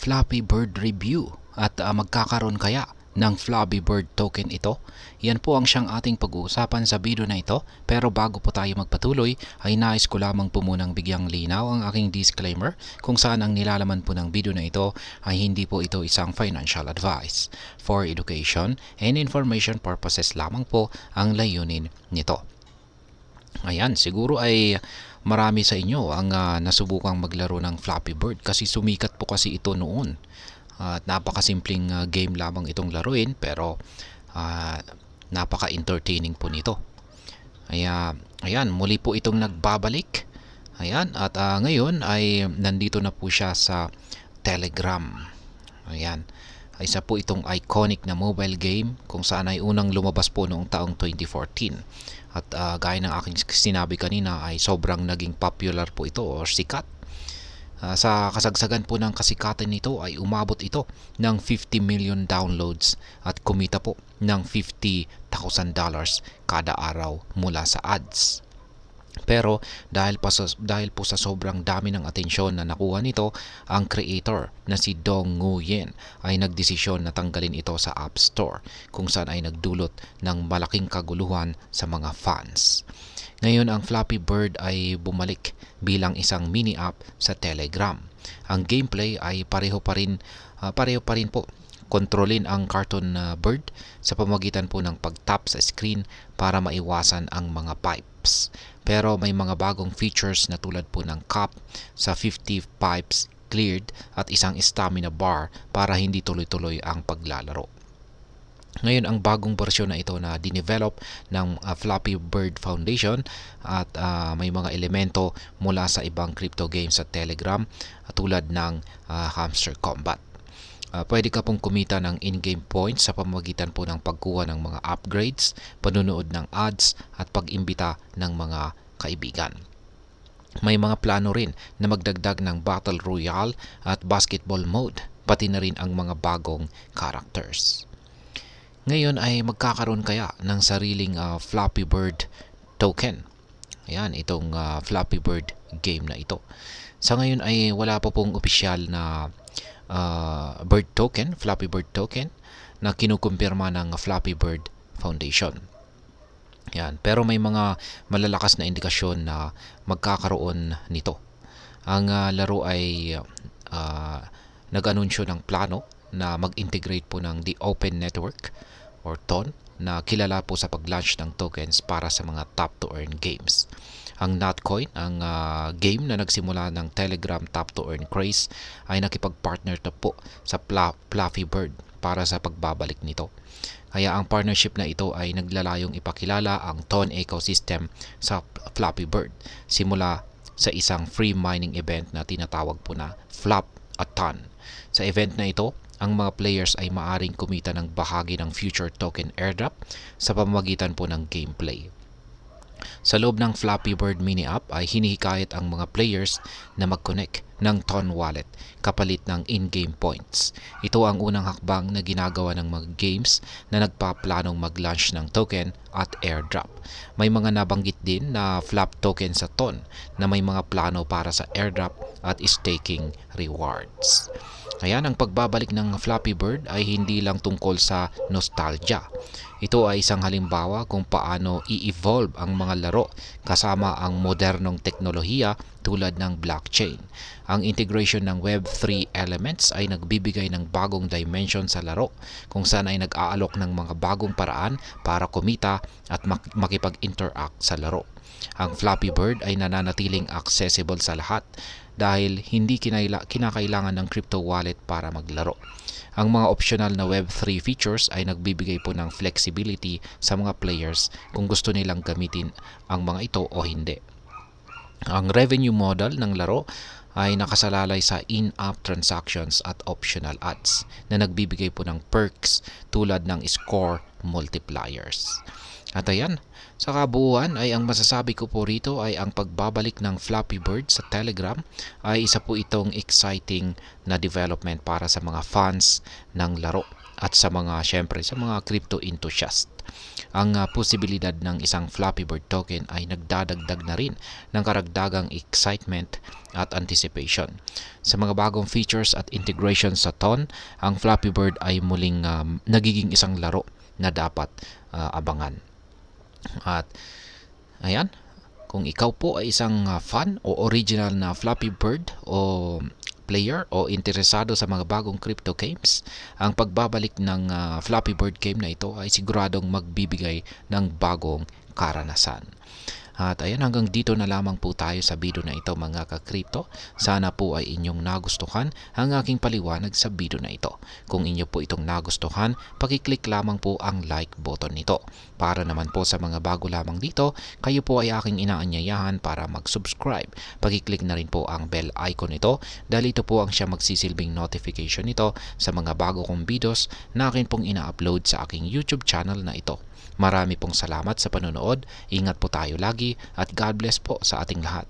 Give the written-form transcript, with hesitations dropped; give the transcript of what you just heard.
Flappy Bird review at magkakaroon kaya ng Flappy Bird token ito? Yan po ang siyang ating pag-uusapan sa video na ito. Pero bago po tayo magpatuloy ay nais ko lamang po munang bigyang linaw ang aking disclaimer kung saan ang nilalaman po ng video na ito ay hindi po ito isang financial advice. For education and information purposes lamang po ang layunin nito. Ayan, siguro ay marami sa inyo ang nasubukang maglaro ng Flappy Bird kasi sumikat po kasi ito noon. At napakasimpleng game lamang itong laruin pero napaka-entertaining po nito. Ayan, muli po itong nagbabalik. Ayan, at ngayon ay nandito na po siya sa Telegram. Ayan, isa po itong iconic na mobile game kung saan ay unang lumabas po noong taong 2014. At gaya ng aking sinabi kanina ay sobrang naging popular po ito o sikat. Sa kasagsagan po ng kasikatan nito ay umabot ito ng 50 million downloads at kumita po ng $50,000 kada araw mula sa ads. Pero dahil po sa sobrang dami ng atensyon na nakuha nito, ang creator na si Dong Nguyen ay nagdesisyon na tanggalin ito sa App Store kung saan ay nagdulot ng malaking kaguluhan sa mga fans. Ngayon ang Flappy Bird ay bumalik bilang isang mini app sa Telegram. Ang gameplay ay pareho pa rin po. Kontrolin ang cartoon bird sa pamamagitan po ng pag-tap sa screen para maiwasan ang mga pipes. Pero may mga bagong features na tulad po ng cap sa 50 pipes cleared at isang stamina bar para hindi tuloy-tuloy ang paglalaro. Ngayon, ang bagong bersyon na ito na dinevelop ng Flappy Bird Foundation at may mga elemento mula sa ibang crypto games sa Telegram tulad ng Hamster Combat. Pwede ka pong kumita ng in-game points sa pamamagitan po ng pagkuha ng mga upgrades, panunood ng ads at pag-imbita ng mga kaibigan. May mga plano rin na magdagdag ng Battle Royale at Basketball mode, pati na rin ang mga bagong characters. Ngayon ay magkakaroon kaya ng sariling Flappy Bird token. Ayan, itong Flappy Bird game na ito. Sa ngayon ay wala pa pong opisyal na bird token, Flappy Bird token na kinukumpirma ng Flappy Bird Foundation. Ayan, pero may mga malalakas na indikasyon na magkakaroon nito. Ang laro ay nag-anunsyo ng plano na mag-integrate po ng The Open Network or TON na kilala po sa pag-launch ng tokens para sa mga top-to-earn games. Ang Notcoin, ang game na nagsimula ng Telegram top-to-earn craze, ay nakipag-partner na po sa Flappy Bird para sa pagbabalik nito. Kaya ang partnership na ito ay naglalayong ipakilala ang TON ecosystem sa Flappy Bird simula sa isang free mining event na tinatawag po na Flop-a-Ton. Sa event na ito, ang mga players ay maaring kumita ng bahagi ng future token airdrop sa pamamagitan po ng gameplay. Sa loob ng Flappy Bird mini app ay hinihikayat ang mga players na mag-connect ng TON wallet kapalit ng in-game points. Ito ang unang hakbang na ginagawa ng mga games na nagpaplanong mag-launch ng token at airdrop. May mga nabanggit din na flap token sa TON na may mga plano para sa airdrop at staking rewards. Ayan, ang pagbabalik ng Flappy Bird ay hindi lang tungkol sa nostalgia. Ito ay isang halimbawa kung paano i-evolve ang mga laro kasama ang modernong teknolohiya tulad ng blockchain. Ang integration ng Web3 elements ay nagbibigay ng bagong dimension sa laro kung saan ay nag-aalok ng mga bagong paraan para kumita at makipag-interact sa laro. Ang Flappy Bird ay nananatiling accessible sa lahat dahil hindi kinakailangan ng crypto wallet para maglaro. Ang mga optional na Web3 features ay nagbibigay po ng flexibility sa mga players kung gusto nilang gamitin ang mga ito o hindi. Ang revenue model ng laro ay nakasalalay sa in-app transactions at optional ads na nagbibigay po ng perks tulad ng score multipliers. At ayan, sa kabuuan ay ang masasabi ko po rito ay ang pagbabalik ng Flappy Bird sa Telegram ay isa po itong exciting na development para sa mga fans ng laro at sa mga syempre sa mga crypto enthusiast. Ang posibilidad ng isang Flappy Bird token ay nagdadagdag na rin ng karagdagang excitement at anticipation. Sa mga bagong features at integration sa TON, ang Flappy Bird ay muling nagiging isang laro na dapat abangan. At ayan, kung ikaw po ay isang fan o original na Flappy Bird o player o interesado sa mga bagong crypto games, ang pagbabalik ng Flappy Bird game na ito ay siguradong magbibigay ng bagong karanasan. At ayan, hanggang dito na lamang po tayo sa video na ito mga ka-crypto. Sana po ay inyong nagustuhan ang aking paliwanag sa video na ito. Kung inyo po itong nagustuhan, pakiclick lamang po ang like button nito. Para naman po sa mga bago lamang dito, kayo po ay aking inaanyayahan para mag-subscribe. Pakiclick na rin po ang bell icon nito dahil ito po ang siya magsisilbing notification nito sa mga bago kong videos na akin pong ina-upload sa aking YouTube channel na ito. Marami pong salamat sa panonood, ingat po tayo lagi at God bless po sa ating lahat.